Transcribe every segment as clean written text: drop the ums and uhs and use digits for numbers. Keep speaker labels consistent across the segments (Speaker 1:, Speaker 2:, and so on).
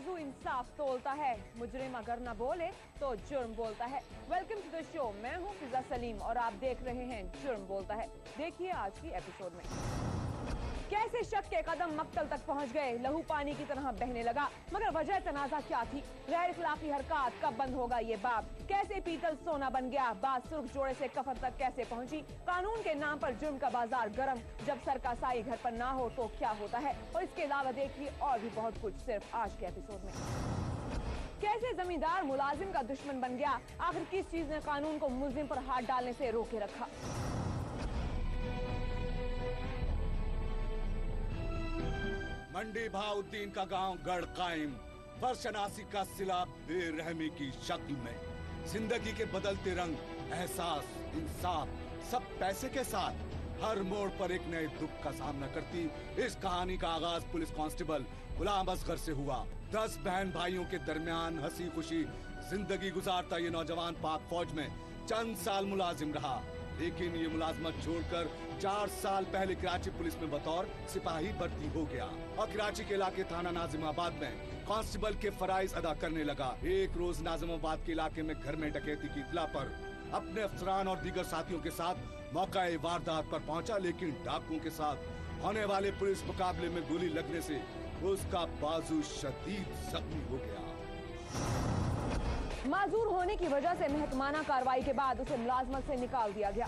Speaker 1: तराजू इंसाफ तोलता है, मुजरिम अगर न बोले तो जुर्म बोलता है। वेलकम टू द शो, मैं हूँ फिजा सलीम और आप देख रहे हैं जुर्म बोलता है। देखिए आज की एपिसोड में कैसे शक के कदम मक्तल तक पहुंच गए, लहू पानी की तरह बहने लगा। मगर वजह तनाजा क्या थी? गैर इखलाकी हरकत कब बंद होगा ये बाब? कैसे पीतल सोना बन गया? बात सुर्ख जोड़े से कफन तक कैसे पहुंची? कानून के नाम पर जुर्म का बाजार गरम, जब सर का साई घर पर ना हो तो क्या होता है? और इसके अलावा देखिए और भी बहुत कुछ सिर्फ आज के एपिसोड में। कैसे जमींदार मुलाजिम का दुश्मन बन गया? आखिर किस चीज ने कानून को मुलजिम पर हाथ डालने से रोके रखा?
Speaker 2: मंडी बहाउद्दीन का गांव गढ़ कायम, बरशनासी का सिला बेरहमी की शक्ल में। जिंदगी के बदलते रंग, एहसास, इंसाफ, सब पैसे के साथ हर मोड़ पर एक नए दुख का सामना करती इस कहानी का आगाज पुलिस कांस्टेबल गुलाम असगर से हुआ। 10 बहन भाइयों के दरमियान हंसी खुशी जिंदगी गुजारता ये नौजवान पाक फौज में चंद साल मुलाजिम रहा, लेकिन ये मुलाजमत छोड़कर 4 साल पहले कराची पुलिस में बतौर सिपाही भर्ती हो गया और कराची के इलाके थाना नाजिमाबाद में कांस्टेबल के फराइज अदा करने लगा। एक रोज नाजिमाबाद के इलाके में घर में डकैती की इत्तला पर अपने अफसरान और दीगर साथियों के साथ मौके वारदात पर पहुंचा, लेकिन डाकुओं के साथ होने वाले पुलिस मुकाबले में गोली लगने से उसका बाजू शदीद जख्मी हो गया।
Speaker 1: माजूर होने की वजह से महकमाना कार्रवाई के बाद उसे मुलाजमत से निकाल दिया गया।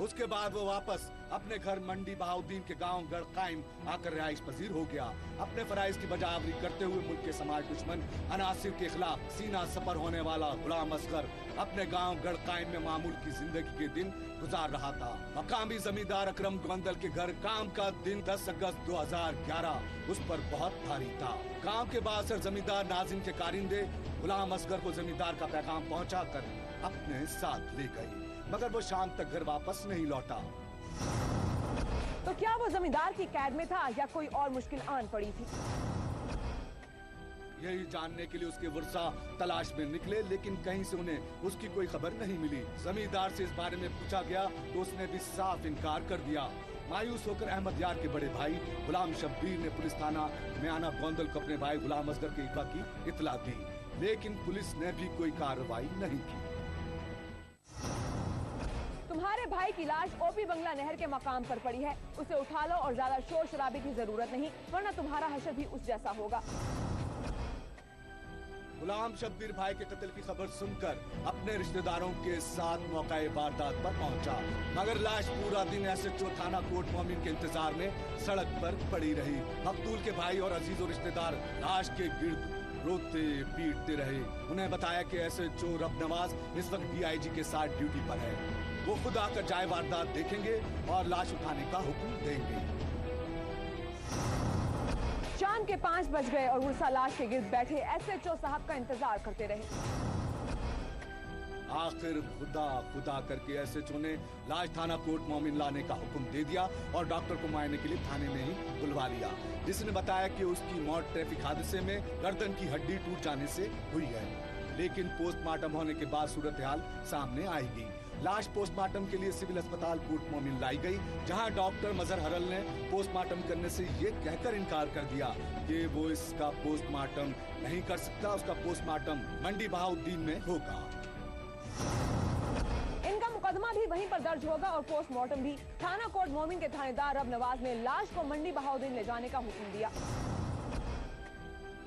Speaker 2: उसके बाद वो वापस अपने घर मंडी बहाउद्दीन के गांव गढ़ कायम आकर रिहाइश पजीर हो गया। अपने फराइज की बजावरी करते हुए मुल्क के समाज दुश्मन अनासिर के खिलाफ सीना सपर होने वाला गुलाम असगर अपने गांव गढ़ कायम में मामूल की जिंदगी के दिन गुजार रहा था। मकामी जमींदार अकरम गोंदल के घर काम का दिन 10 अगस्त 2011 उस पर बहुत भारी था। गाँव के बासर जमींदार नाजिम के कारिंदे गुलाम असगर को जमींदार का पैगाम पहुँचा कर अपने साथ ले गयी, मगर वो शाम तक घर वापस नहीं लौटा।
Speaker 1: तो क्या वो जमींदार की कैद में था या कोई और मुश्किल आन पड़ी थी?
Speaker 2: यही जानने के लिए उसके वर्षा तलाश में निकले, लेकिन कहीं से उन्हें उसकी कोई खबर नहीं मिली। जमींदार से इस बारे में पूछा गया तो उसने भी साफ इनकार कर दिया। मायूस होकर अहमद यार के बड़े भाई गुलाम शब्बीर ने पुलिस थाना मियाना गोंदल को अपने भाई गुलाम असगर के अगवा की इत्तला दी, लेकिन पुलिस ने भी कोई कार्रवाई नहीं की।
Speaker 1: तुम्हारे भाई की लाश ओपी बंगला नहर के मकाम पर पड़ी है, उसे उठा लो और ज्यादा शोर शराबे की जरूरत नहीं, वरना तुम्हारा हशर भी उस जैसा होगा।
Speaker 2: गुलाम शब्बीर भाई के कत्ल की खबर सुनकर अपने रिश्तेदारों के साथ मौके वारदात पर पहुंचा, मगर लाश पूरा दिन एसएचओ थाना कोट मोमिन के इंतजार में सड़क पर पड़ी रही। मकतूल के भाई और अजीजों रिश्तेदार लाश के गिर्द रोते पीटते रहे। उन्हें बताया कि एसएचओ रब नवाज इस वक्त डीआईजी के साथ ड्यूटी पर है, वो खुद आकर जाए वारदात देखेंगे और लाश उठाने का हुक्म देंगे।
Speaker 1: शाम के 5 बज गए और उर्सा लाश के गिर्द बैठे एसएचओ साहब का इंतजार करते रहे।
Speaker 2: आखिर खुदा खुदा करके एसएचओ ने लाश थाना कोट मोमिन लाने का हुक्म दे दिया और डॉक्टर को मुआयने के लिए थाने में ही बुलवा लिया, जिसने बताया कि उसकी मौत ट्रैफिक हादसे में गर्दन की हड्डी टूट जाने से हुई है, लेकिन पोस्टमार्टम होने के बाद सूरत हाल सामने आएगी। लाश पोस्टमार्टम के लिए सिविल अस्पताल कोट मोमिन लाई गई, जहां डॉक्टर मजहर हरल ने पोस्टमार्टम करने से ये कहकर इनकार कर दिया कि वो इसका पोस्टमार्टम नहीं कर सकता, उसका पोस्टमार्टम मंडी बहाउद्दीन में होगा।
Speaker 1: इनका मुकदमा भी वहीं पर दर्ज होगा और पोस्टमार्टम भी। थाना कोट मोमिन के थानेदार रब नवाज ने लाश को मंडी बहाउद्दीन ले जाने का हुक्म दिया।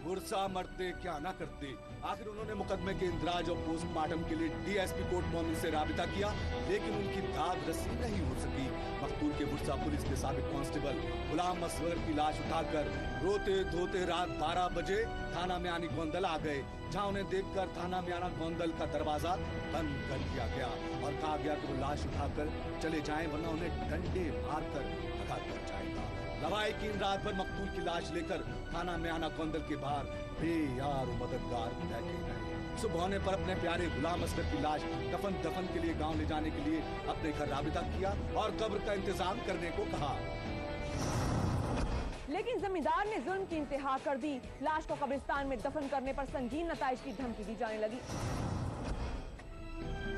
Speaker 2: मुर्सा मरते क्या ना करते, आखिर उन्होंने मुकदमे के इंदराज और पोस्टमार्टम के लिए डीएसपी कोट मोमिन से राबिता किया, लेकिन उनकी दाद रसी नहीं हो सकी। मकतूल के मुर्सा पुलिस के साबिक कांस्टेबल गुलाम असगर की लाश उठाकर रोते धोते रात 12 बजे थाना मियानी गोंदल आ गए, जहां उन्हें देखकर थाना मियाना गोंदल का दरवाजा बंद कर दिया गया और कहा गया कि वो लाश उठाकर चले जाएं, वरना उन्हें डंडे मारकर भगा दिया जाएगा। लवाई की रात भर मकतूल की लाश लेकर थाना मियाना गोंदल के बाहर बेयार मददगार बैठे गए। सुबह होने पर अपने प्यारे गुलाम असगर की लाश दफन के लिए गांव ले जाने के लिए अपने घर राबिता किया और कब्र का इंतजाम करने को कहा,
Speaker 1: लेकिन जमींदार ने जुल्म की इंतहा कर दी। लाश को कब्रिस्तान में दफन करने पर संगीन नताइज की धमकी दी जाने लगी।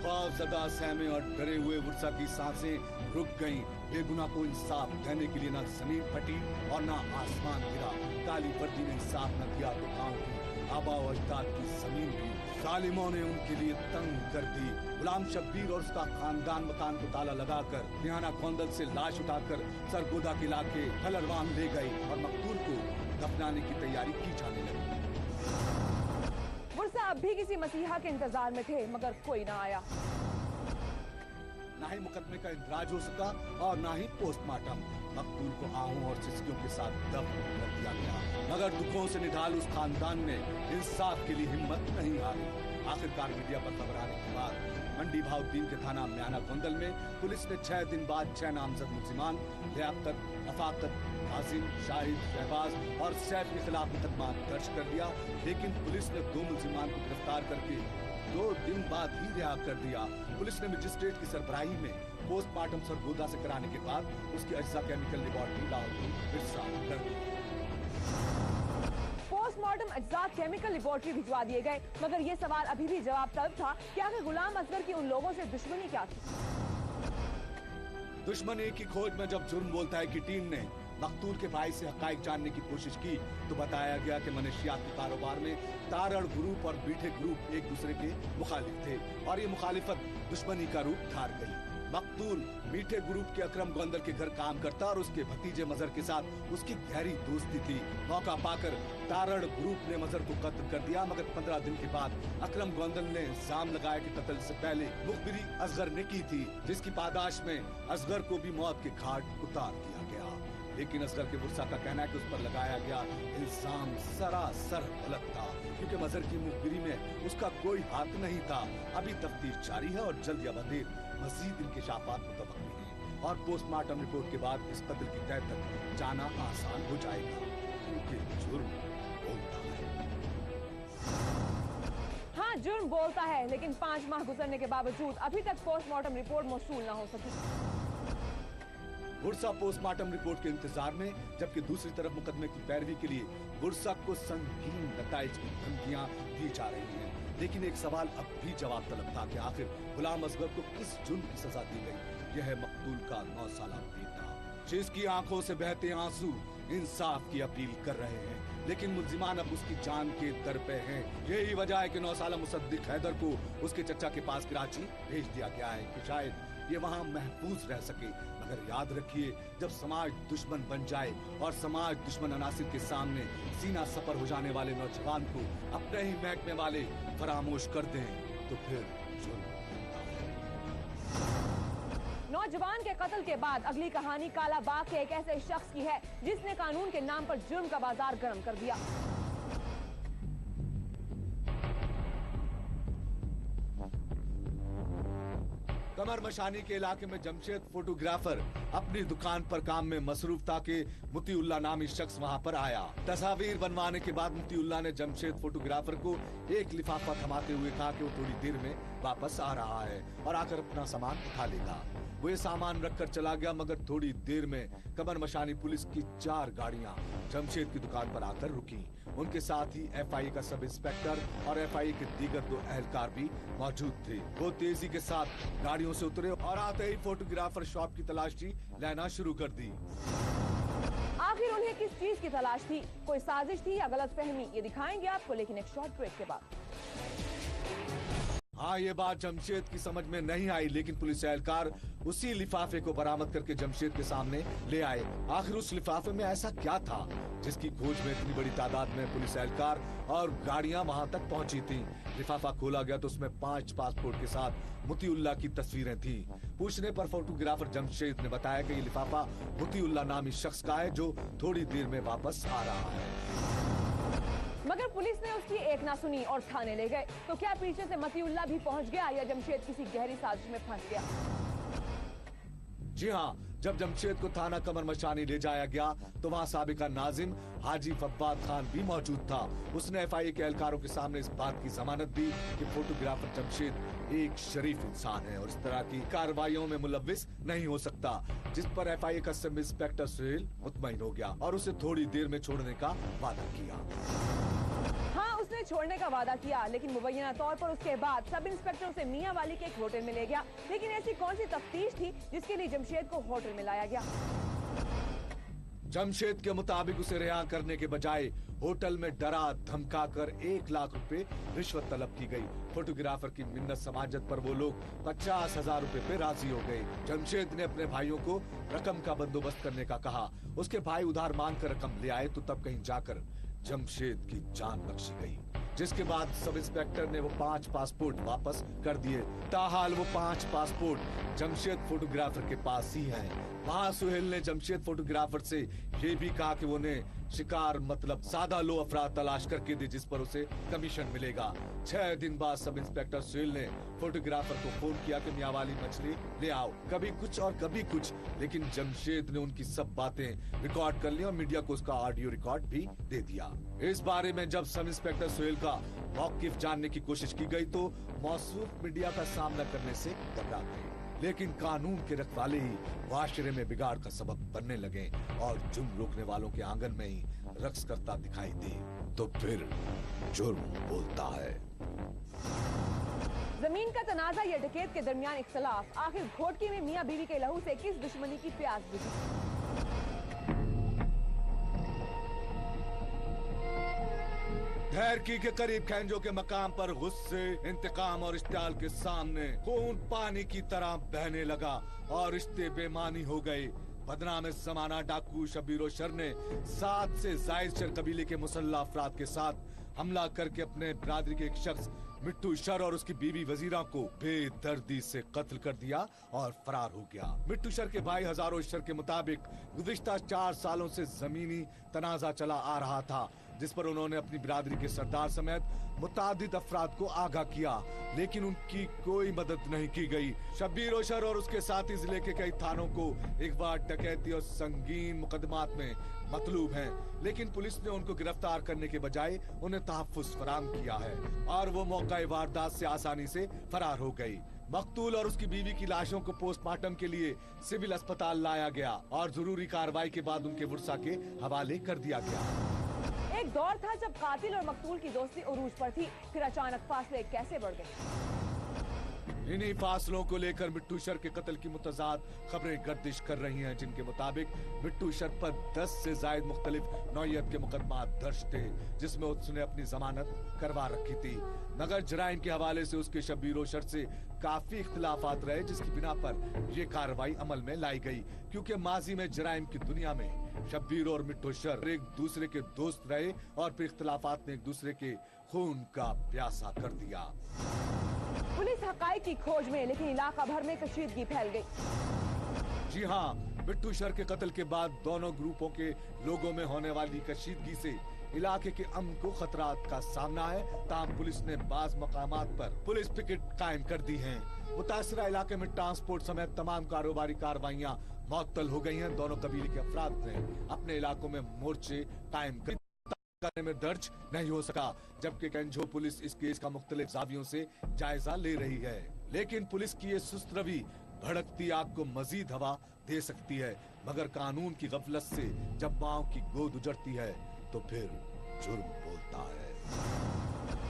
Speaker 2: खौफजदा सहमे और डरे हुए वर्षा की सांसें रुक गईं। बेगुनाह को इंसाफ देने के लिए न जमीन फटी और न आसमान गिरा। काली वर्दी ने इंसाफ न दिया तो गांव की आबा व अजदाद की जमीन भी जालिमों ने उनके लिए तंग कर दी। गुलाम शब्बीर और उसका खानदान मकान को ताला लगाकर निहाना गोंदल से लाश उठाकर सरगोदा के इलाके हलरवान ले गए और मकतूल को दफनाने की तैयारी की जाने लगी।
Speaker 1: बुरसा अब भी किसी मसीहा के इंतजार में थे, मगर कोई ना आया।
Speaker 2: ना ही मुकदमे का इंदराज हो सका और ना ही पोस्टमार्टम। मकतूल को आहों और सिसकियों के साथ दफन कर दिया गया, मगर दुखों से निढाल उस खानदान ने इंसाफ के लिए हिम्मत नहीं हारी। आखिरकार मीडिया पर खबर आने के बाद मंडी भाउद्दीन के थाना म्याना गोंदल में पुलिस ने 6 दिन बाद 6 नामजद मुल्जिमान लियाकत, रफाकत, कासिम, शाहिद, शहबाज और सैफ के खिलाफ मुकदमा दर्ज कर लिया। लेकिन पुलिस ने 2 मुल्जिमान को गिरफ्तार करके 2 दिन बाद ही रिहा कर दिया। पुलिस ने मजिस्ट्रेट की सरबराही में पोस्टमार्टम सरगोदा से कराने के बाद उसकी अज्जा केमिकल लेबोरेटरी लाहौर की विरसा कर दी।
Speaker 1: पोस्टमार्टम अज्जा केमिकल लेबोरेटरी भिजवा दिए गए, मगर ये सवाल अभी भी जवाब तलब था कि आखिर गुलाम असगर की उन लोगों से दुश्मनी क्या थी।
Speaker 2: दुश्मनी की खोज में जब जुर्म बोलता है कि टीम ने मकतूल के भाई से हकाइक जानने की कोशिश की तो बताया गया कि मनशियात के कारोबार में तारड़ ग्रुप और बीठे ग्रुप एक दूसरे के मुखालिफ थे और ये मुखालिफत दुश्मनी का रूप धार गई। मकतूल मीठे ग्रुप के अकरम गोंदल के घर काम करता और उसके भतीजे मजहर के साथ उसकी गहरी दोस्ती थी। मौका पाकर तारड़ ग्रुप ने मजहर को कत्ल कर दिया, मगर 15 दिन के बाद अकरम गोंदल ने इल्जाम लगाया कि कत्ल से पहले मुखबिरी असगर ने की थी, जिसकी पादाश में असगर को भी मौत के घाट उतार दिया गया। लेकिन असगर के बुरसा का कहना है कि उस पर लगाया गया इल्जाम सरासर गलत था, क्योंकि मजहर की मुखबिरी में उसका कोई हाथ नहीं था। अभी तफ्तीश जारी है और जल्द या बदेर मजीद इंकशाफात मुतवक्किल हैं और पोस्टमार्टम रिपोर्ट के बाद इस कत्ल की तह तक जाना आसान हो जाएगा, क्योंकि जुर्म बोलता है।
Speaker 1: हाँ, जुर्म बोलता है, लेकिन 5 माह गुजरने के बावजूद अभी तक पोस्टमार्टम रिपोर्ट मौसूल न हो सकी।
Speaker 2: बुरसा पोस्टमार्टम रिपोर्ट के इंतजार में, जबकि दूसरी तरफ मुकदमे की पैरवी के लिए बुरसा को संगीन नताइज की धमकियां दी जा रही हैं। लेकिन एक सवाल अब भी जवाब तलब था कि आखिर गुलाम असगर को किस जुर्म की सजा दी गई। यह है मकतूल का 9 साला बेटा, जिसकी आंखों से बहते आंसू इंसाफ की अपील कर रहे हैं। लेकिन मुल्जिमान अब उसकी जान के दर पे हैं। यही वजह है कि 9 साला मुसद्दिक हैदर को उसके चचा के पास कराची भेज दिया गया है कि शायद ये वहाँ महफूज रह सके। मगर याद रखिए, जब समाज दुश्मन बन जाए और समाज दुश्मन अनासिर के सामने सीना सपर हो जाने वाले नौजवान को अपने ही महकमे वाले फरामोश कर दें तो फिर जुर्म होता है।
Speaker 1: नौजवान के कत्ल के बाद अगली कहानी काला बाग के एक ऐसे शख्स की है जिसने कानून के नाम पर जुर्म का बाजार गर्म कर दिया।
Speaker 2: कमर मशानी के इलाके में जमशेद फोटोग्राफर अपनी दुकान पर काम में मसरूफ था कि मुतीउल्लाह नामी शख्स वहां पर आया। तस्वीर बनवाने के बाद मुतीउल्लाह ने जमशेद फोटोग्राफर को एक लिफाफा थमाते हुए कहा कि वो थोड़ी देर में वापस आ रहा है और आकर अपना सामान उठा लेगा। वो ये सामान रखकर चला गया, मगर थोड़ी देर में कमर मशानी पुलिस की 4 गाड़ियां जमशेद की दुकान पर आकर रुकी। उनके साथ ही एफआईए का सब इंस्पेक्टर और एफआईए के दीगर 2 एहलकार भी मौजूद थे। वो तेजी के साथ गाड़ियों से उतरे और आते ही फोटोग्राफर शॉप की तलाशी लेना शुरू कर दी।
Speaker 1: आखिर उन्हें किस चीज की तलाश थी? कोई साजिश थी या गलतफहमी? ये दिखाएंगे आपको, लेकिन एक शॉर्ट ब्रेक के बाद।
Speaker 2: हाँ, ये बात जमशेद की समझ में नहीं आई, लेकिन पुलिस एहलकार उसी लिफाफे को बरामद करके जमशेद के सामने ले आए। आखिर उस लिफाफे में ऐसा क्या था जिसकी खोज में इतनी बड़ी तादाद में पुलिस एहलकार और गाड़ियां वहां तक पहुंची थीं। लिफाफा खोला गया तो उसमें 5 पासपोर्ट के साथ मुतीउल्लाह की तस्वीरें थी। पूछने पर फोटोग्राफर जमशेद ने बताया कि ये लिफाफा मुतीउल्लाह नामी शख्स का है जो थोड़ी देर में वापस आ रहा है।
Speaker 1: मगर पुलिस ने उसकी एक ना सुनी और थाने ले गए। तो क्या पीछे से मतीउल्लाह भी पहुंच गया या जमशेद किसी गहरी साजिश में फंस गया?
Speaker 2: जी हाँ, जब जमशेद को थाना कमर मशानी ले जाया गया तो वहाँ साबिका नाजिम हाजी फब्बाद खान भी मौजूद था। उसने एफआईए के एहलकारों के सामने इस बात की जमानत दी कि फोटोग्राफर जमशेद एक शरीफ इंसान है और इस तरह की कार्रवाइयों में मुलव्विस नहीं हो सकता, जिस पर एफआईए का सब इंस्पेक्टर सुहेल मुतमईन हो गया और उसे थोड़ी देर में छोड़ने का वादा किया।
Speaker 1: हाँ, उसने छोड़ने का वादा किया, लेकिन मुबैना तौर पर उसके बाद सब इंस्पेक्टर उसे मियां वाली के एक होटल में ले गया। लेकिन ऐसी कौन सी तफ्तीश थी जिसके लिए जमशेद को होटल में लाया गया?
Speaker 2: जमशेद के मुताबिक उसे रिहा करने के बजाय होटल में डरा धमकाकर 1 लाख रुपए रिश्वत तलब की गई। फोटोग्राफर की मिन्नत समाजत पर वो लोग 50,000 रुपए पे राजी हो गए। जमशेद ने अपने भाइयों को रकम का बंदोबस्त करने का कहा। उसके भाई उधार मांग कर रकम ले आए तो तब कहीं जाकर जमशेद की जान बख्शी गई, जिसके बाद सब इंस्पेक्टर ने वो 5 पासपोर्ट वापस कर दिए। ताहाल वो 5 पासपोर्ट जमशेद फोटोग्राफर के पास ही हैं। वहाँ सुहेल ने जमशेद फोटोग्राफर से ये भी कहा कि उन्हें शिकार मतलब सादा लो अफराद तलाश करके दे जिस पर उसे कमीशन मिलेगा। 6 दिन बाद सब इंस्पेक्टर सुहेल ने फोटोग्राफर को फोन किया कि मियां वाली मछली ले आओ। कभी कुछ और कभी कुछ, लेकिन जमशेद ने उनकी सब बातें रिकॉर्ड कर ली और मीडिया को उसका ऑडियो रिकॉर्ड भी दे दिया। इस बारे में जब सब इंस्पेक्टर सुहेल का मौकिफ जानने की कोशिश की गई तो मौसूफ मीडिया का सामना करने से घबरा गए। लेकिन कानून के रखवाले ही मुआशरे में बिगाड़ का सबब बनने लगे और जुर्म रोकने वालों के आंगन में ही रक्स करता दिखाई दे तो फिर जुर्म बोलता है।
Speaker 1: जमीन का तनाजा या डकैत के दरमियान इख्तलाफ, आखिर घोटकी में मियां बीवी के लहू से किस दुश्मनी की प्यास बुझी?
Speaker 2: धैरकी के करीब खैंजो के मकाम पर गुस्से, इंतकाम और इश्तियाल के सामने खून पानी की तरह बहने लगा और रिश्ते बेमानी हो गए। बदनाम जमाना डाकू शब्बीर शर ने 7 से जायद शर कबीले के मुसल्ला अफराद के साथ हमला करके अपने बिरादरी के एक शख्स मिट्टू शर और उसकी बीवी वजीरा को बेदर्दी से कत्ल कर दिया और फरार हो गया। मिट्टू शर के भाई हजारों शर के मुताबिक गुज़िश्ता 4 सालों से जमीनी तनाजा चला आ रहा था, जिस पर उन्होंने अपनी बिरादरी के सरदार समेत मुतादिद अफराद को आगाह किया, लेकिन उनकी कोई मदद नहीं की गई। शब्बीर शर और उसके साथी जिले के कई थानों को एक बार डकैती और संगीन मुकदमात में मतलूब हैं, लेकिन पुलिस ने उनको गिरफ्तार करने के बजाय उन्हें तहफ्फुज़ फराहम किया है और वो मौका वारदात से आसानी से फरार हो गई। मकतूल और उसकी बीवी की लाशों को पोस्टमार्टम के लिए सिविल अस्पताल लाया गया और जरूरी कार्रवाई के बाद उनके वर्सा के हवाले कर दिया गया।
Speaker 1: एक दौर था जब कातिल और मकतूल की दोस्ती उरूज पर थी, फिर अचानक फासले कैसे बढ़ गए?
Speaker 2: इन्हीं फासलों को लेकर मिट्टू शर के कत्ल की मुतजाद खबरें गर्दिश कर रही हैं, जिनके मुताबिक मिट्टू शर पर 10 से जायद मुख्तलिफ नौयत के मुकदमा दर्ज थे, जिसमें उसने अपनी जमानत करवा रखी थी। मगर जराइम के हवाले से उसके शब्बीर शर से काफी इख्तिलाफात रहे, जिसकी बिना पर ये कार्रवाई अमल में लाई गई, क्योंकि माजी में जराइम की दुनिया में शब्बीर और मिट्टू शर एक दूसरे के दोस्त रहे और फिर इख्तिलाफात ने एक दूसरे के खून का प्यासा कर दिया।
Speaker 1: पुलिस हकाइक की खोज में, लेकिन इलाका भर में कशीदगी फैल गई।
Speaker 2: जी हाँ, मिट्टू शर के कत्ल के बाद दोनों ग्रुपों के लोगों में होने वाली कशीदगी से इलाके के अमन को खतरात का सामना है। ताहम पुलिस ने बाज मकामात पर पुलिस पिकेट कायम कर दी हैं। मुतासरा इलाके में ट्रांसपोर्ट समेत तमाम कारोबारी कार्रवाइयाँ मुअत्तल हो गई हैं। दोनों कबीले के अफराद ने अपने इलाकों में मोर्चे कायम करने में दर्ज नहीं हो सका, जबकि कैंझो पुलिस इस केस का मुख्तलिफ जावियों से जायजा ले रही है। लेकिन पुलिस की ये सुस्त रवि भड़कती आग को मजीद हवा दे सकती है, मगर कानून की गफलत से जब माओ की गोद उजड़ती है तो फिर जुर्म बोलता है।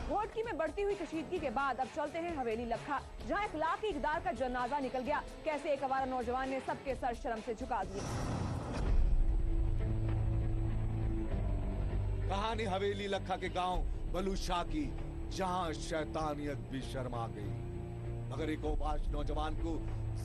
Speaker 1: घोटकी में बढ़ती हुई कशीदगी के बाद अब चलते हैं हवेली लखा, जहां इखलाकी इक़दार का जनाजा निकल गया। कैसे एक आवारा नौजवान ने सबके सर शर्म से झुका दिए।
Speaker 2: कहानी हवेली लखा के गांव बलूशाह की, जहां शैतानियत भी शर्मा गई, मगर एक औबाश नौजवान को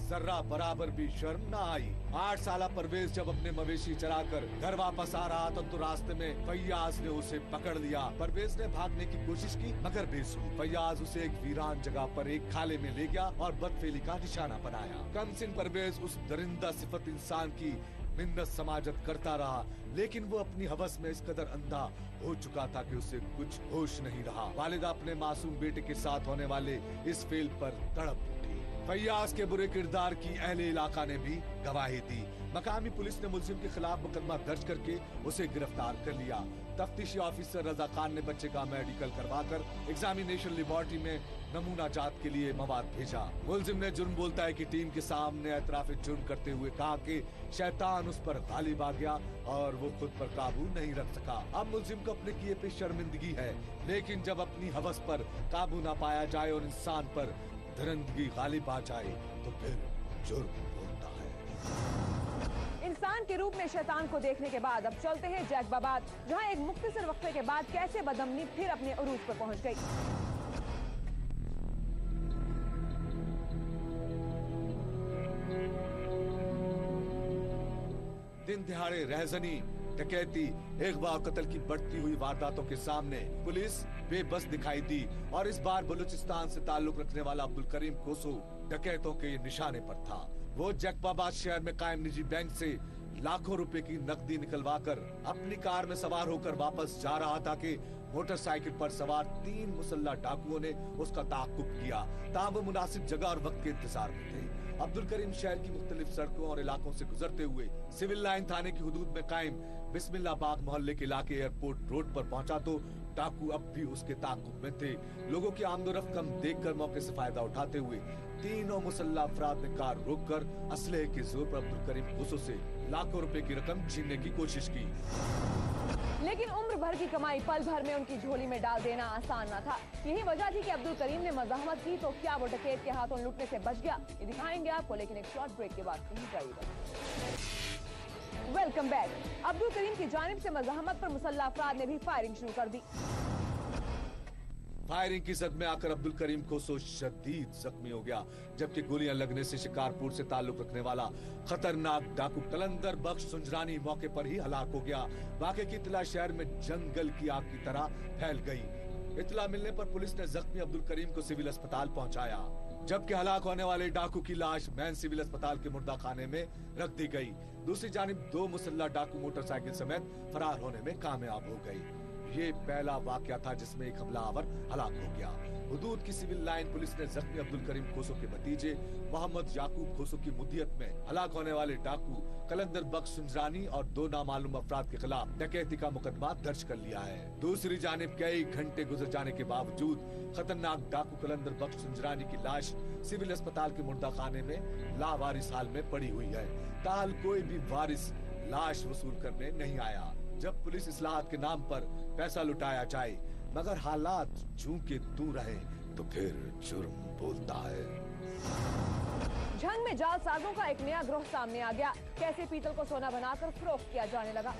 Speaker 2: जर्रा बराबर भी शर्म न आई। 8 साला परवेज जब अपने मवेशी चराकर घर वापस आ रहा था तो रास्ते में फैयाज ने उसे पकड़ लिया। परवेज ने भागने की कोशिश की, मगर बेसुध। फैयाज उसे एक वीरान जगह पर एक खाले में ले गया और बदफेली का निशाना बनाया। कमसिन परवेज उस दरिंदा सिफत इंसान की मिन्नत समाजत करता रहा, लेकिन वो अपनी हवस में इस कदर अंधा हो चुका था कि उसे कुछ होश नहीं रहा। वालिदा अपने मासूम बेटे के साथ होने वाले इस फेल पर तड़प उठी। फैयाज के बुरे किरदार की अहले इलाका ने भी गवाही दी। मकामी पुलिस ने मुलजिम के खिलाफ मुकदमा दर्ज करके उसे गिरफ्तार कर लिया। तफ्तीशी ऑफिसर रजा खान ने बच्चे का मेडिकल करवाकर एग्जामिनेशन लेबोरेटरी में नमूना जांच के लिए मवाद भेजा। मुलजिम ने जुर्म बोलता है कि टीम के सामने एतराफ जुर्म करते हुए कहा कि शैतान उस पर गालिब आ गया और वो खुद पर काबू नहीं रख सका। अब मुलजिम को अपने किए पे शर्मिंदगी है, लेकिन जब अपनी हवस पर काबू ना पाया जाए और इंसान पर दरिंदगी गालिब आ जाए तो फिर जुर्म बोलता है।
Speaker 1: इंसान के रूप में शैतान को देखने के बाद अब चलते हैं जैकबाबाद, जहां एक मुख्तसर वक्फे के बाद कैसे बदअमनी फिर अपने उरूज पर पहुंच गई।
Speaker 2: दिन दिहाड़े रहजनी, डकैती, अगवा और कत्ल की बढ़ती हुई वारदातों के सामने पुलिस बेबस दिखाई दी और इस बार बलूचिस्तान से ताल्लुक रखने वाला अब्दुल करीम कोसो डकैतों के निशाने पर था। वो जैकबाबाद शहर में कायम निजी बैंक से लाखों रुपए की नकदी निकलवाकर अपनी कार में सवार होकर वापस जा रहा था कि मोटरसाइकिल पर सवार 3 मुसल्ला डाकुओं ने उसका ताक़ुब किया। ताहम वो मुनासिब जगह और वक्त के इंतजार में थे। अब्दुल करीम शहर की मुख्तलिफ सड़कों और इलाकों से गुजरते हुए सिविल लाइन थाने की हुदूद में कायम बिस्मिल्लाह बाग मोहल्ले के इलाके एयरपोर्ट रोड पर पहुंचा तो डाकू अब भी उसके ताक़ुब में थे। लोगों की आमदोरफ्त कम देखकर मौके से फायदा उठाते हुए तीनों मुसल्ला अफराद ने कार रोककर असलहे के जोर पर अब्दुल करीम कोसो से लाखों रुपए की रकम छीनने की कोशिश की।
Speaker 1: लेकिन उम्र भर की कमाई पल भर में उनकी झोली में डाल देना आसान न था। यही वजह थी कि अब्दुल करीम ने मज़ाहमत की तो क्या वो डकैत के हाथों लुटने से बच गया, ये दिखाएंगे आपको, लेकिन एक शॉर्ट ब्रेक के बाद कहीं जाइएगा। Welcome back. अब्दुल करीम की जानिब से मज़ाहमत पर मुसल्ला अफराद ने भी फायरिंग शुरू कर दी।
Speaker 2: फायरिंग की जद में आकर अब्दुल करीम कोसो शदीद जख्मी हो गया, जबकि गोलियां लगने से शिकारपुर से ताल्लुक रखने वाला खतरनाक डाकू कलंदर बख्श सुंजरानी मौके पर ही हलाक हो गया। वाक़े की इत्तला शहर में जंगल की आग की तरह फैल गई। इत्तला मिलने पर पुलिस ने जख्मी अब्दुल करीम को सिविल अस्पताल पहुंचाया, जबकि हलाक होने वाले डाकू की लाश मैन सिविल अस्पताल के मुर्दा खाने में रख दी गई। दूसरी जानिब 2 मुसल्ला डाकू मोटरसाइकिल समेत फरार होने में कामयाब हो गई। ये पहला वाकया था जिसमें एक हमलावर हलाक हो गया। हुदूद की सिविल लाइन पुलिस ने जख्मी अब्दुल करीम कोसो के भतीजे मोहम्मद याकूब कोसो की मुद्दियत में हलाक होने वाले डाकू कलंदर बख्श सुंजरानी और 2 नामालूम अफराद के खिलाफ डकैती का मुकदमा दर्ज कर लिया है। दूसरी जानिब कई घंटे गुजर जाने के बावजूद खतरनाक डाकू कलंदर बख्श सुंजरानी की लाश सिविल अस्पताल के मुर्दा खाने में लावारिस हाल में पड़ी हुई है। ताल कोई भी वारिस लाश वसूल करने नहीं आया। जब पुलिस इस्लाहत के नाम पर पैसा लुटाया जाए मगर हालात जूं के तू रहे तो फिर जुर्म बोलता है।
Speaker 1: जंग में जालसाजों का एक नया ग्रोह सामने आ गया। कैसे पीतल को सोना बनाकर फरोख्त किया जाने लगा।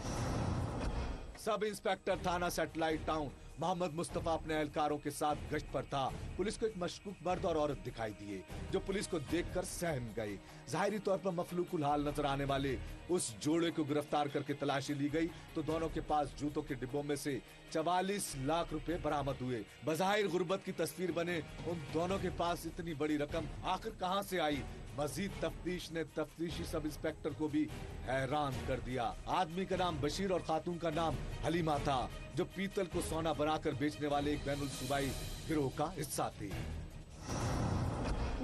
Speaker 2: सब इंस्पेक्टर थाना सैटेलाइट टाउन मोहम्मद मुस्तफा अपने एहलकारों के साथ गश्त पर था। पुलिस को एक मशकूक मर्द और औरत दिखाई दिए जो पुलिस को देखकर सहम गए। जाहिरी तौर पर मफलूकुल हाल नजर आने वाले उस जोड़े को गिरफ्तार करके तलाशी ली गई तो दोनों के पास जूतों के डिब्बों में से 44 लाख रुपए बरामद हुए। बज़ाहिर गुर्बत की तस्वीर बने उन दोनों के पास इतनी बड़ी रकम आखिर कहां से आई। मजीद तफ्तीश ने तफ्तीशी सब इंस्पेक्टर को भी हैरान कर दिया। आदमी का नाम बशीर और खातून का नाम हलीमा था, जो पीतल को सोना बनाकर बेचने वाले एक बैनुल सूबाई गिरोह का हिस्सा थे।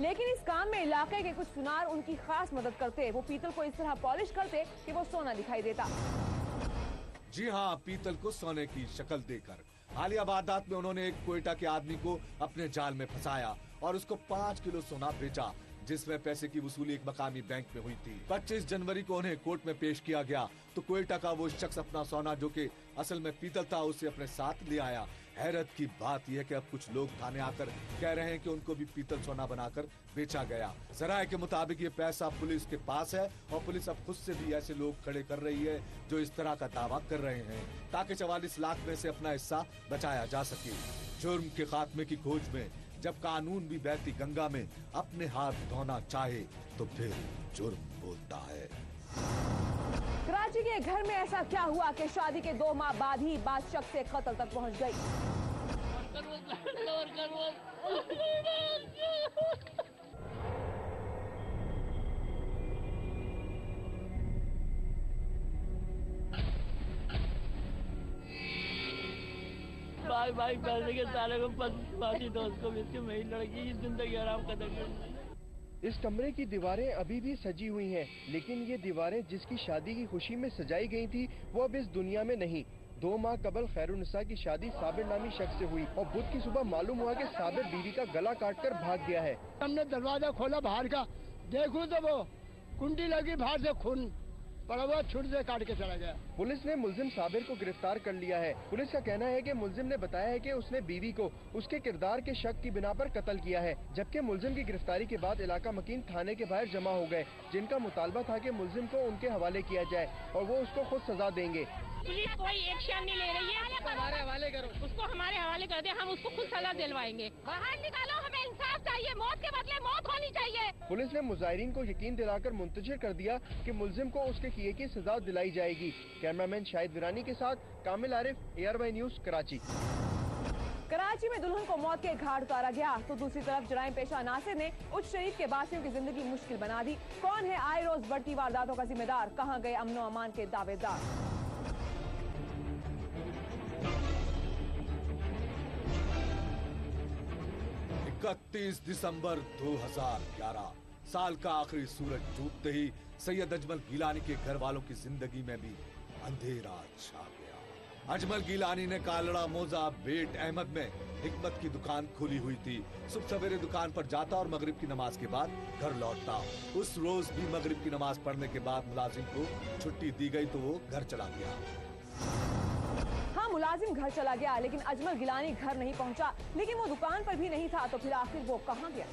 Speaker 1: लेकिन इस काम में इलाके के कुछ सुनार उनकी खास मदद करते। वो पीतल को इस तरह पॉलिश करते कि वो सोना दिखाई देता।
Speaker 2: जी हाँ, पीतल को सोने की शक्ल देकर। हालिया वारदात में उन्होंने एक कोयटा के आदमी को अपने जाल में फंसाया और उसको 5 किलो सोना बेचा, जिसमें पैसे की वसूली एक मकामी बैंक में हुई थी। 25 जनवरी को उन्हें कोर्ट में पेश किया गया तो कोयटा का वो शख्स अपना सोना, जो कि असल में पीतल था, उसे अपने साथ ले आया। हैरत की बात यह है कि अब कुछ लोग थाने आकर कह रहे हैं कि उनको भी पीतल सोना बनाकर बेचा गया। जराये के मुताबिक ये पैसा पुलिस के पास है और पुलिस अब खुद से भी ऐसे लोग खड़े कर रही है जो इस तरह का दावा कर रहे हैं ताकि 44 लाख में से अपना हिस्सा बचाया जा सके। जुर्म के खात्मे की खोज में जब कानून भी बहती गंगा में अपने हाथ धोना चाहे तो फिर जुर्म बोलता है।
Speaker 1: कराची के घर में ऐसा क्या हुआ कि शादी के 2 माह बाद ही बात शक से कत्ल तक पहुंच गई।
Speaker 3: भाई पैसे के सारे को पति दोस्त को इसकी मेरी लड़की की जिंदगी आराम कदर करनी।
Speaker 4: इस कमरे की दीवारें अभी भी सजी हुई हैं, लेकिन ये दीवारें जिसकी शादी की खुशी में सजाई गई थी वो अब इस दुनिया में नहीं। 2 माह कबल खैरुन्निसा की शादी साबिर नामी शख्स से हुई और बुध की सुबह मालूम हुआ कि साबिर बीवी का गला काटकर भाग गया है।
Speaker 5: हमने दरवाजा खोला बाहर का, देखूं तो वो कुंडी लगी, बाहर से खून पड़ा हुआ, छुट से काट के चला गया।
Speaker 4: पुलिस ने मुलजिम साबिर को गिरफ्तार कर लिया है। पुलिस का कहना है कि मुलजिम ने बताया है कि उसने बीवी को उसके किरदार के शक की बिना पर कत्ल किया है, जबकि मुलजिम की गिरफ्तारी के बाद इलाका मकीन थाने के बाहर जमा हो गए, जिनका मुतालबा था कि मुलजिम को उनके हवाले किया जाए और वो उसको खुद सजा देंगे।
Speaker 6: पुलिस कोई एक्शन नहीं ले रही है,
Speaker 5: हमारे हवाले करो,
Speaker 6: उसको हमारे हवाले कर दे, हम उसको खुद सजा दिलवाएंगे। बाहर निकालो, हमें इंसाफ चाहिए, मौत के बदले मौत होनी चाहिए।
Speaker 4: पुलिस ने मुजाहिरीन को यकीन दिलाकर मुंतशिर कर दिया कि मुलजिम को उसके किए की सजा दिलाई जाएगी। कैमरामैन शाहिद विरानी के साथ कामिल आरिफ, ARY न्यूज़, कराची।
Speaker 1: कराची में दुल्हन को मौत के घाट उतारा गया तो दूसरी तरफ जराइम पेशा नासिर ने उच्च शरीफ के बासियों की जिंदगी मुश्किल बना दी। कौन है आए रोज बढ़ती वारदातों का जिम्मेदार? कहां गए अमनो अमान के दावेदार?
Speaker 2: 31 दिसंबर 2011 साल का आखिरी सूरज डूबते ही सैयद अजमल गिलानी के घर वालों की जिंदगी में भी अंधेरा छा गया। अजमल गिलानी ने कालड़ा मोजा बेट अहमद में हिकमत की दुकान खुली हुई थी। सुबह सवेरे दुकान पर जाता और मगरिब की नमाज के बाद घर लौटता। उस रोज भी मगरिब की नमाज पढ़ने के बाद मुलाजिम को छुट्टी दी गई तो वो घर चला गया।
Speaker 1: हाँ, मुलाजिम घर चला गया लेकिन अजमल गिलानी घर नहीं पहुंचा। लेकिन वो दुकान पर भी नहीं था तो फिर आखिर वो कहाँ गया?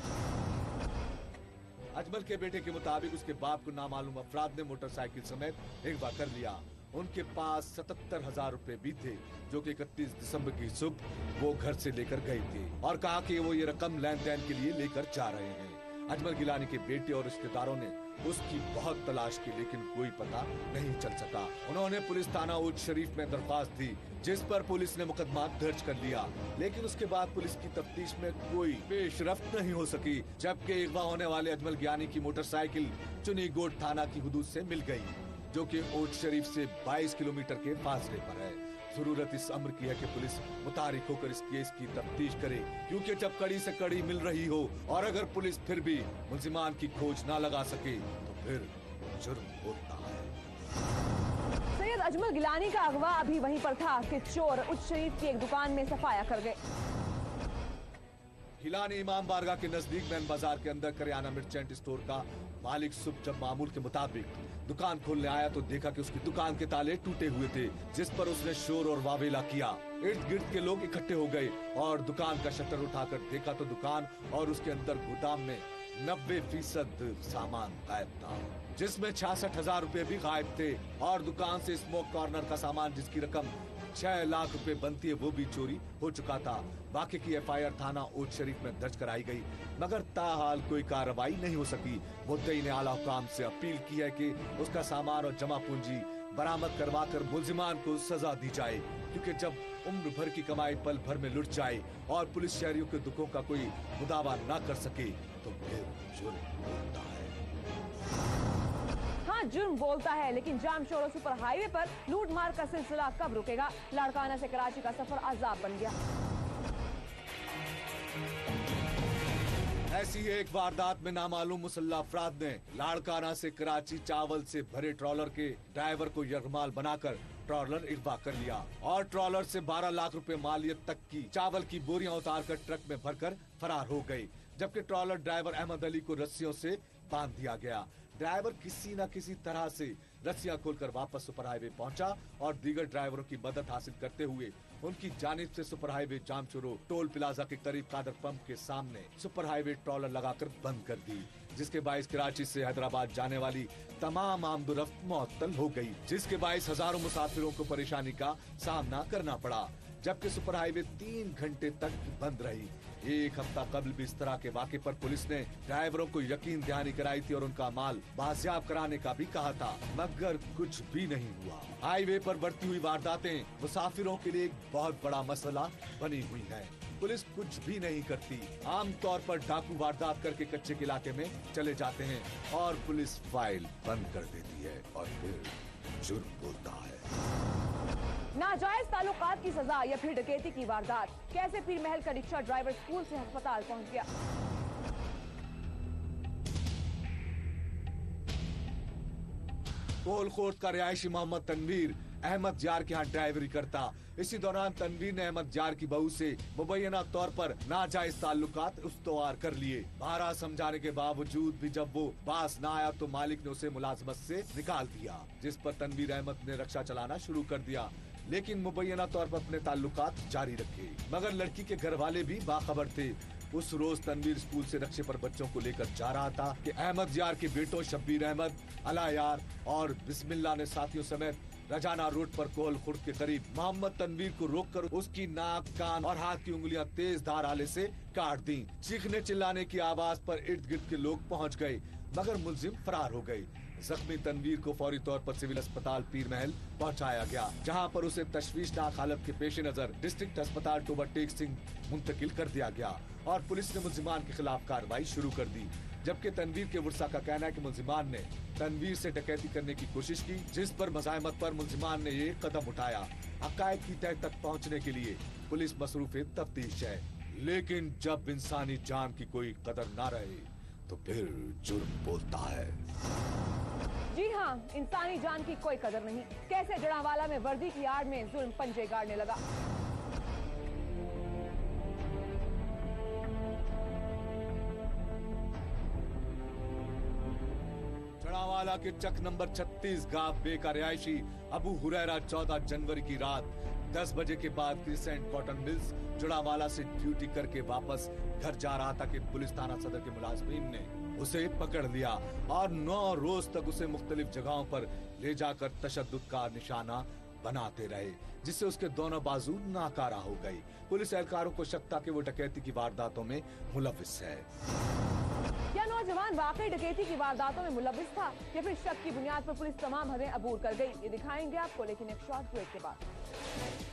Speaker 2: अजमल के बेटे के मुताबिक उसके बाप को नामालूम अफराद ने मोटरसाइकिल समेत अगवा कर लिया। उनके पास 77,000 रुपए भी थे जो कि 31 दिसंबर की सुबह वो घर से लेकर गए थे और कहा कि वो ये रकम लेन देन के लिए लेकर जा रहे हैं। अजमल गिलानी के बेटे और रिश्तेदारों ने उसकी बहुत तलाश की लेकिन कोई पता नहीं चल सका। उन्होंने पुलिस थाना उच्च शरीफ में दरख्वास्त दी जिस पर पुलिस ने मुकदमा दर्ज कर लिया, लेकिन उसके बाद पुलिस की तफ्तीश में कोई पेशरफ्त नहीं हो सकी। जबकि अगवा होने वाले अजमल गिलानी की मोटरसाइकिल चुनीगोट थाना की हुदूद से मिल गई जो कि उच्च शरीफ से 22 किलोमीटर के फासले पर है। जरूरत इस अम्र की है कि पुलिस मुतारिक होकर इस केस की तफ्तीश करे, क्योंकि जब कड़ी से कड़ी मिल रही हो और अगर पुलिस फिर भी मुल्जिमान की खोज ना लगा सके तो फिर जुर्म होता है।
Speaker 1: सैयद अजमल गिलानी का अगवा अभी वहीं पर था कि चोर उच्च शरीफ की एक दुकान में सफाया कर गए।
Speaker 2: गिलानी इमाम बारगाह के नजदीक मैन बाजार के अंदर करियाना मर्चेंट स्टोर का मालिक सुबह जब मामूल के मुताबिक दुकान खोलने आया तो देखा कि उसकी दुकान के ताले टूटे हुए थे, जिस पर उसने शोर और वावेला किया। इर्द गिर्द के लोग इकट्ठे हो गए और दुकान का शटर उठाकर देखा तो दुकान और उसके अंदर गोदाम में 90% सामान गायब था, जिसमें 66,000 रुपए भी गायब थे और दुकान से स्मोक कॉर्नर का सामान जिसकी रकम 6 लाख रुपए बनती है वो भी चोरी हो चुका था। बाकी की FIR थाना उच्च शरीफ में दर्ज कराई गई मगर ताहाल कोई कार्रवाई नहीं हो सकी। मुद्दई ने आला हुकाम से अपील की है कि उसका सामान और जमा पूंजी बरामद करवाकर मुल्जिमान को सजा दी जाए, क्योंकि जब उम्र भर की कमाई पल भर में लुट जाए और पुलिस शहरियों के दुखों का कोई मुदावा न कर सके तो फिर जुर्म होता है।
Speaker 1: हाँ, जुर्म बोलता है लेकिन जाम शोरों सुपर हाईवे पर लूट मार का सिलसिला कब रुकेगा? लाड़काना से कराची का सफर अजाब बन गया।
Speaker 2: ऐसी एक वारदात में नामालूम मुसल्लह अफराद ने लाड़काना से कराची चावल से भरे ट्रॉलर के ड्राइवर को यरगमाल बनाकर ट्रॉलर अगवा कर लिया और ट्रॉलर से 12 लाख रुपए मालियत तक की चावल की बोरियां उतारकर ट्रक में भरकर फरार हो गए, जबकि ट्रॉलर ड्राइवर अहमद अली को रस्सियों से बांध दिया गया। ड्राइवर किसी न किसी तरह से रस्सियां खोलकर वापस सुपर हाईवे पहुंचा और दीगर ड्राइवरों की मदद हासिल करते हुए उनकी जानिब से सुपर हाईवे जामचोरो टोल प्लाजा के करीब कादर पंप के सामने सुपर हाईवे ट्रॉलर लगाकर बंद कर दी, जिसके बाइस कराची से हैदराबाद जाने वाली तमाम आमदोरफ्त मुअत्तल हो गई, जिसके बाइस हजारों मुसाफिरों को परेशानी का सामना करना पड़ा। जबकि सुपर हाईवे 3 घंटे तक बंद रही। एक हफ्ता कबल भी इस तरह के वाक़े पर पुलिस ने ड्राइवरों को यकीन दहानी कराई थी और उनका माल बाजियाब कराने का भी कहा था, मगर कुछ भी नहीं हुआ। हाईवे पर बढ़ती हुई वारदातें मुसाफिरों के लिए एक बहुत बड़ा मसला बनी हुई है। पुलिस कुछ भी नहीं करती। आमतौर पर डाकू वारदात करके कच्चे के इलाके में चले जाते हैं और पुलिस फाइल बंद कर देती है और फिर जुर्म होता है।
Speaker 1: नाजायज ताल्लुकात की सजा या फिर डकैती की वारदात? कैसे पीर महल का रिक्शा ड्राइवर स्कूल से अस्पताल पहुंच गया?
Speaker 2: कोलखोर्द का रिहायशी मोहम्मद तनवीर अहमद यार के यहाँ ड्राइवरी करता। इसी दौरान तनवीर ने अहमद यार की बहू से मुबैना तौर पर नाजायज ताल्लुकात उस्तवार कर लिए। 12 समझाने के बावजूद भी जब वो पास न आया तो मालिक ने उसे मुलाजमत से निकाल दिया, जिस पर तनवीर अहमद ने रक्षा चलाना शुरू कर दिया, लेकिन मुबैना तौर पर अपने ताल्लुकात जारी रखे। मगर लड़की के घर वाले भी बाखबर थे। उस रोज तनवीर स्कूल से रक्षे पर बच्चों को लेकर जा रहा था कि अहमद यार के बेटों शब्बीर अहमद, अला यार और बिस्मिल्लाह ने साथियों समेत रजाना रोड पर कोहल खुर्द के करीब मोहम्मद तनवीर को रोककर उसकी नाक, कान और हाथ की उंगलियां तेज धार आले से काट दी। चीखने चिल्लाने की आवाज पर इर्द गिर्द के लोग पहुंच गए, मगर मुलजिम फरार हो गए। जख्मी तनवीर को फौरी तौर पर सिविल अस्पताल पीर महल पहुंचाया गया, जहां पर उसे तशवीशनाक हालत के पेश नजर डिस्ट्रिक्ट अस्पताल टोबा टेक सिंह मुंतकिल कर दिया गया और पुलिस ने मुलजिमान के खिलाफ कार्रवाई शुरू कर दी। जबकि तनवीर के वर्सा का कहना है कि मुलजिमान ने तनवीर से डकैती करने की कोशिश की, जिस पर मज़ाहमत पर मुलजिमान ने ये कदम उठाया। हक़ाइक़ की तह तक पहुंचने के लिए पुलिस मसरूफ़ तफ्तीश है, लेकिन जब इंसानी जान की कोई कदर न रहे तो फिर जुर्म बोलता है।
Speaker 1: जी हाँ, इंसानी जान की कोई कदर नहीं। कैसे जड़ावाला में वर्दी की आड़ में जुल्म पंजे गाड़ने लगा।
Speaker 2: जड़ावाला के चक नंबर 36 गांव बे का रिहायशी अबू हुरैरा 14 जनवरी की रात 10 बजे के बाद क्रिसेंट कॉटन मिल्स जड़ावाला से ड्यूटी करके वापस घर जा रहा था कि पुलिस थाना सदर के मुलाजमीन ने उसे पकड़ लिया और 9 रोज तक उसे मुख्तलिफ जगहों पर ले जाकर तशद्दुद का निशाना बनाते रहे, जिससे उसके दोनों बाजू नाकारा हो गई। पुलिस एहलकारों को शक था कि वो डकैती की वारदातों में मुलविस है।
Speaker 1: क्या नौजवान वाकई डकैती की वारदातों में मुलविस था या फिर शक की बुनियाद पर पुलिस तमाम हदें अबूर कर गई? ये दिखाएंगे आपको, लेकिन एक शॉर्ट ब्रेक के बाद।